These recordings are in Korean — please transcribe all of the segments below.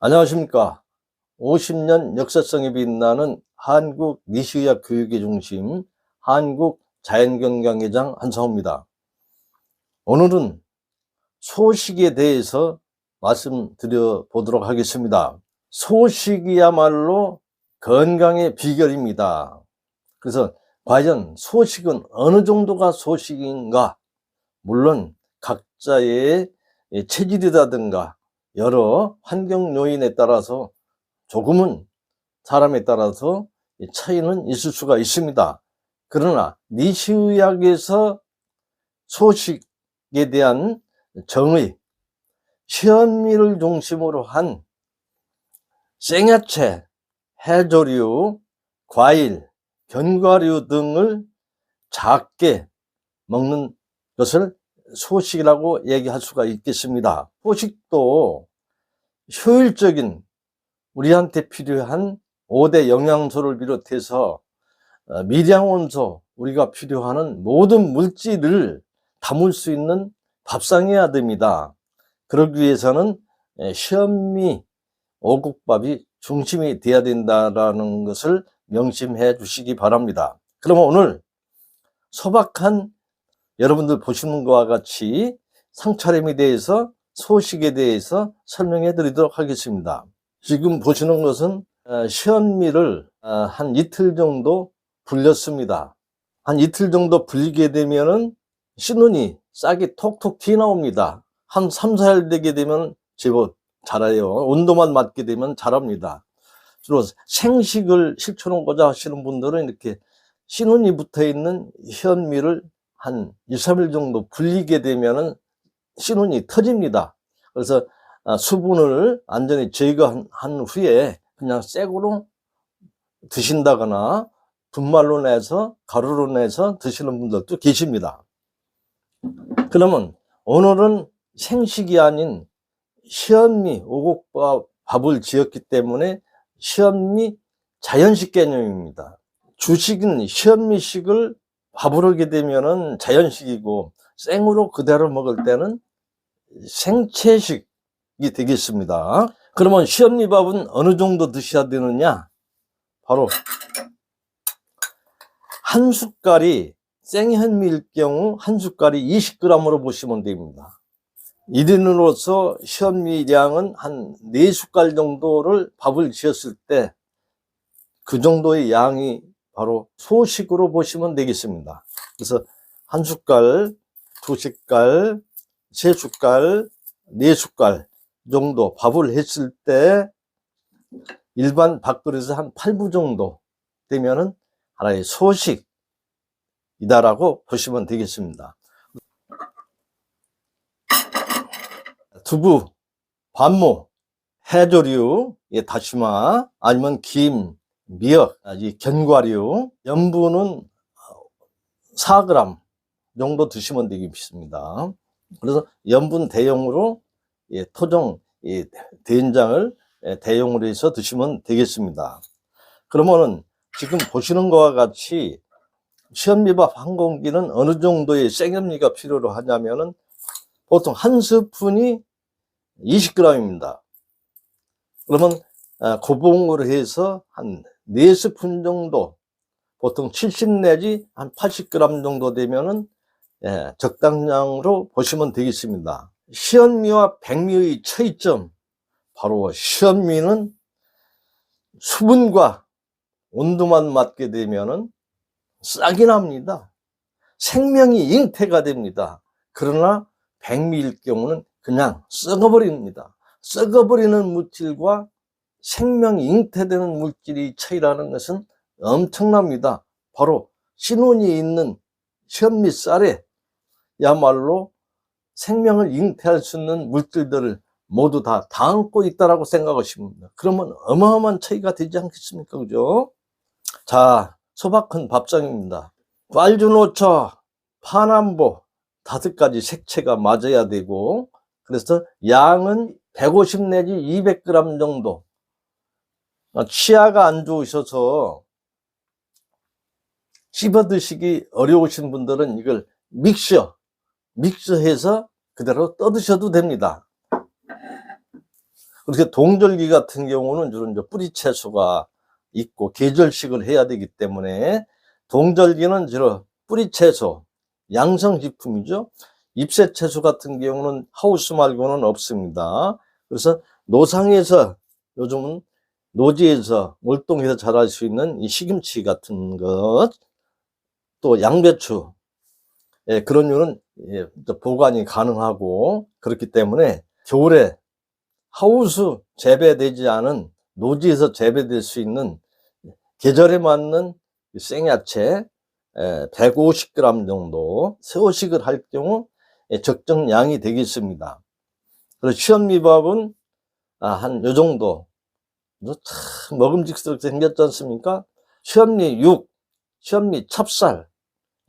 안녕하십니까. 50년 역사성이 빛나는 한국 니시의학 교육의 중심 한국자연건강회장 한성호입니다. 오늘은 소식에 대해서 말씀드려 보도록 하겠습니다. 소식이야말로 건강의 비결입니다. 그래서 과연 소식은 어느 정도가 소식인가? 물론 각자의 체질이라든가 여러 환경 요인에 따라서 조금은 사람에 따라서 차이는 있을 수가 있습니다. 그러나 니시의학에서 소식에 대한 정의, 현미를 중심으로 한 생야채, 해조류, 과일, 견과류 등을 작게 먹는 것을 소식이라고 얘기할 수가 있겠습니다. 소식도 효율적인 우리한테 필요한 5대 영양소를 비롯해서 미량원소, 우리가 필요한 모든 물질을 담을 수 있는 밥상이어야 됩니다. 그러기 위해서는 현미, 오곡밥이 중심이 되어야 된다는 것을 명심해 주시기 바랍니다. 그러면 오늘 소박한 여러분들 보시는 것과 같이 상차림에 대해서 소식에 대해서 설명해 드리도록 하겠습니다. 지금 보시는 것은 현미를 한 이틀 정도 불렸습니다. 한 이틀 정도 불리게 되면은 씨눈이 싹이 톡톡 튀어나옵니다. 한 3, 4일 되게 되면 제법 자라요. 온도만 맞게 되면 자랍니다. 주로 생식을 식혀놓고자 하시는 분들은 이렇게 씨눈이 붙어 있는 현미를 한 2, 3일 정도 불리게 되면은 씨눈이 터집니다. 그래서 수분을 완전히 제거한 후에 그냥 생으로 드신다거나 분말로 내서 가루로 내서 드시는 분들도 계십니다. 그러면 오늘은 생식이 아닌 현미, 오곡밥을 지었기 때문에 현미 자연식 개념입니다. 주식은 현미식을 밥으로 하게 되면은 자연식이고 생으로 그대로 먹을 때는 생채식이 되겠습니다. 그러면 현미밥은 어느 정도 드셔야 되느냐? 바로 한 숟갈이 생현미일 경우 한 숟갈이 20g으로 보시면 됩니다. 1인으로서 현미량은 한 4숟갈 정도를 밥을 지었을 때 그 정도의 양이 바로 소식으로 보시면 되겠습니다. 그래서 한 숟갈, 2숟갈, 3숟갈, 4숟갈 정도 밥을 했을 때 일반 밥그릇에서 한 8부 정도 되면은 하나의 소식이다라고 보시면 되겠습니다. 두부, 반모, 해조류, 다시마, 아니면 김, 미역, 견과류, 염분은 4g 정도 드시면 되겠습니다. 그래서 염분 대용으로 토종 된장을 대용으로 해서 드시면 되겠습니다. 그러면은 지금 보시는 것과 같이 현미밥 한 공기는 어느 정도의 생현미가 필요로 하냐면은 보통 한 스푼이 20g입니다. 그러면 고봉으로 해서 한 4스푼 정도, 보통 70 내지 한 80g 정도 되면은 적당량으로 보시면 되겠습니다. 현미와 백미의 차이점, 바로 현미는 수분과 온도만 맞게 되면은 싹이 납니다. 생명이 잉태가 됩니다. 그러나 백미일 경우는 그냥 썩어버립니다. 썩어버리는 물질과 생명이 잉태되는 물질의 차이라는 것은 엄청납니다. 바로 씨눈이 있는 현미쌀에 야말로 생명을 잉태할 수 있는 물질들을 모두 다 담고 있다라고 생각하시면 됩니다. 그러면 어마어마한 차이가 되지 않겠습니까? 그죠? 자, 소박한 밥상입니다. 꽐주노초, 파남보 5가지 색채가 맞아야 되고, 그래서 양은 150 내지 200g 정도. 치아가 안 좋으셔서 씹어 드시기 어려우신 분들은 이걸 믹서해서 그대로 떠 드셔도 됩니다. 그렇게 동절기 같은 경우는 주로 이제 뿌리 채소가 있고 계절식을 해야 되기 때문에 동절기는 주로 뿌리 채소, 양성식품이죠. 잎새 채소 같은 경우는 하우스 말고는 없습니다. 그래서 노상에서 요즘은 노지에서 월동해서 자랄 수 있는 이 시금치 같은 것, 또 양배추, 예, 그런 류는 예, 보관이 가능하고 그렇기 때문에 겨울에 하우스 재배되지 않은 노지에서 재배될 수 있는 계절에 맞는 생야채 150g 정도 새우식을 할 경우 적정량이 되겠습니다. 그리고 시험미밥은 한 요 정도 참 먹음직스럽게 생겼지 않습니까? 시험리 6, 시험리 찹쌀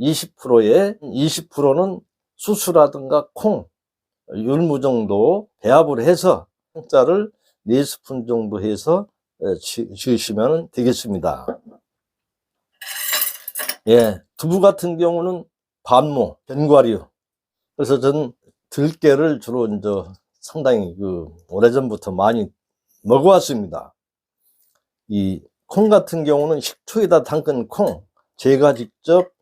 20%에 20%는 수수라든가 콩, 율무 정도 배합을 해서 쌀을 4스푼 정도 해서 지으시면 되겠습니다. 예, 두부 같은 경우는 반모, 견과류. 그래서 전 들깨를 주로 이제 상당히 오래전부터 많이 먹어왔습니다. 이 콩 같은 경우는 식초에다 담근 콩, 제가 직접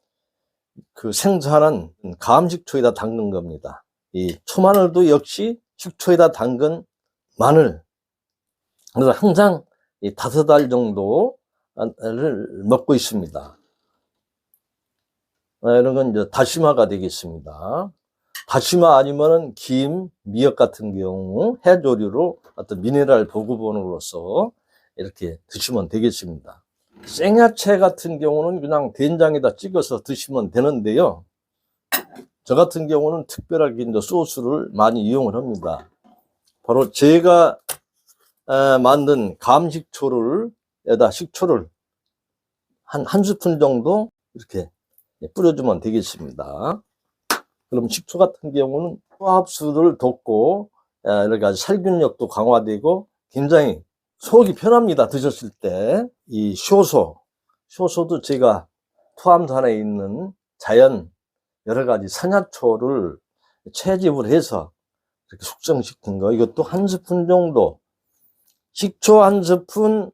생산한 감식초에다 담근 겁니다. 이 초마늘도 역시 식초에다 담근 마늘. 그래서 항상 5알 정도를 먹고 있습니다. 이런 건 이제 다시마가 되겠습니다. 다시마 아니면은 김, 미역 같은 경우 해조류로 어떤 미네랄 보급원으로서 이렇게 드시면 되겠습니다. 생야채 같은 경우는 그냥 된장에다 찍어서 드시면 되는데요. 저 같은 경우는 특별하게 이제 소스를 많이 이용을 합니다. 바로 제가 만든 감식초를 에다 식초를 한 스푼 정도 이렇게 뿌려주면 되겠습니다. 그럼 식초 같은 경우는 소화흡수를 돕고 여러 가지 살균력도 강화되고 굉장히 속이 편합니다. 드셨을 때. 이 효소도 제가 토암산에 있는 자연 여러 가지 산야초를 채집을 해서 이렇게 숙성시킨 거, 이것도 한 스푼 정도, 식초 한 스푼,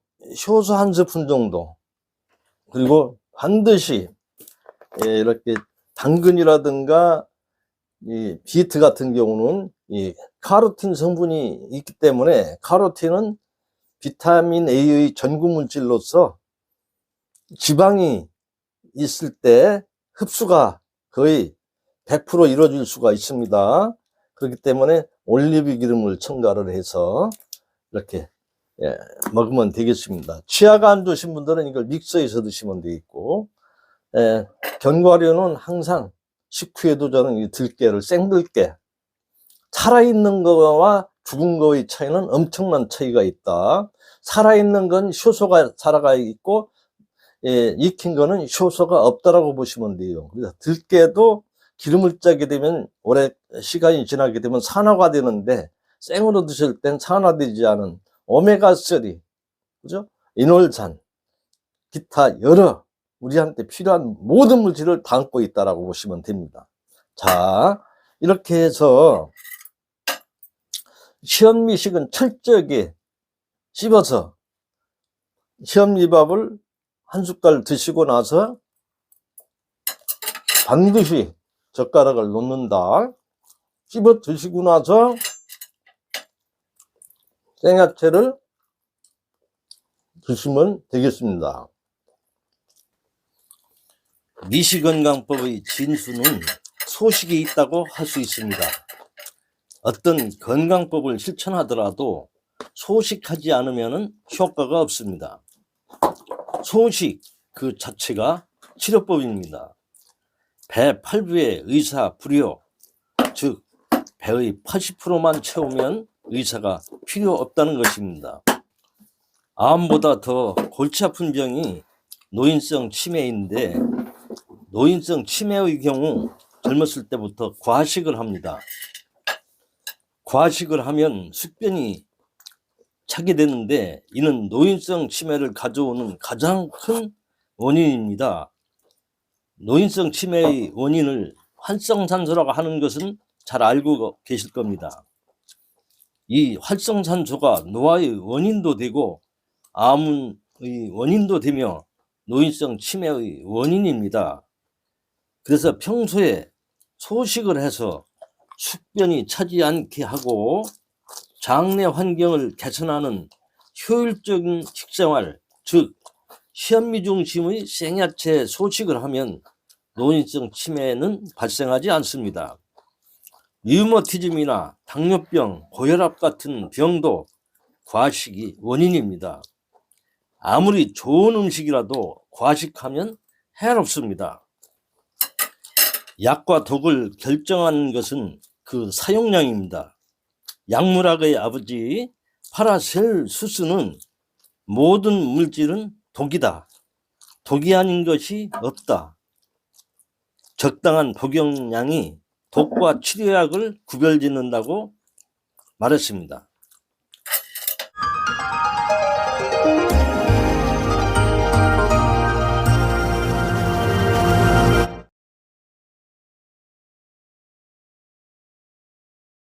효소 한 스푼 정도. 그리고 반드시 이렇게 당근이라든가 이 비트 같은 경우는 이 카로틴 성분이 있기 때문에, 카로틴은 비타민 A의 전구 물질로서 지방이 있을 때 흡수가 거의 100% 이루어질 수가 있습니다. 그렇기 때문에 올리브 기름을 첨가를 해서 이렇게 먹으면 되겠습니다. 치아가 안 좋으신 분들은 이걸 믹서해서 드시면 되겠고, 견과류는 항상 식후에도 저는 이 들깨를, 생들깨, 살아있는 거와 죽은 거의 차이는 엄청난 차이가 있다. 살아있는 건 효소가 살아가 있고, 익힌 거는 효소가 없다라고 보시면 돼요. 그래서 들깨도 기름을 짜게 되면, 오래 시간이 지나게 되면 산화가 되는데, 생으로 드실 땐 산화되지 않은 오메가3, 그죠? 이놀산, 기타 여러 우리한테 필요한 모든 물질을 담고 있다라고 보시면 됩니다. 자, 이렇게 해서 시험미식은 철저하게 씹어서 시험미밥을 한 숟갈 드시고 나서 반드시 젓가락을 놓는다. 씹어 드시고 나서 생야채를 드시면 되겠습니다. 미식건강법의 진수는 소식에 있다고 할 수 있습니다. 어떤 건강법을 실천하더라도 소식하지 않으면 효과가 없습니다. 소식 그 자체가 치료법입니다. 배 8부의 의사 불효, 즉 배의 80%만 채우면 의사가 필요 없다는 것입니다. 암보다 더 골치 아픈 병이 노인성 치매인데, 노인성 치매의 경우 젊었을 때부터 과식을 합니다. 과식을 하면 숙변이 차게 되는데, 이는 노인성 치매를 가져오는 가장 큰 원인입니다. 노인성 치매의 원인을 활성산소라고 하는 것은 잘 알고 계실 겁니다. 이 활성산소가 노화의 원인도 되고 암의 원인도 되며 노인성 치매의 원인입니다. 그래서 평소에 소식을 해서 숙변이 차지 않게 하고 장내 환경을 개선하는 효율적인 식생활, 즉 현미 중심의 생야채 소식을 하면 노인성 치매는 발생하지 않습니다. 류머티즘이나 당뇨병, 고혈압 같은 병도 과식이 원인입니다. 아무리 좋은 음식이라도 과식하면 해롭습니다. 약과 독을 결정하는 것은 그 사용량입니다. 약물학의 아버지 파라셀수스는 모든 물질은 독이다. 독이 아닌 것이 없다. 적당한 복용량이 독과 치료약을 구별짓는다고 말했습니다.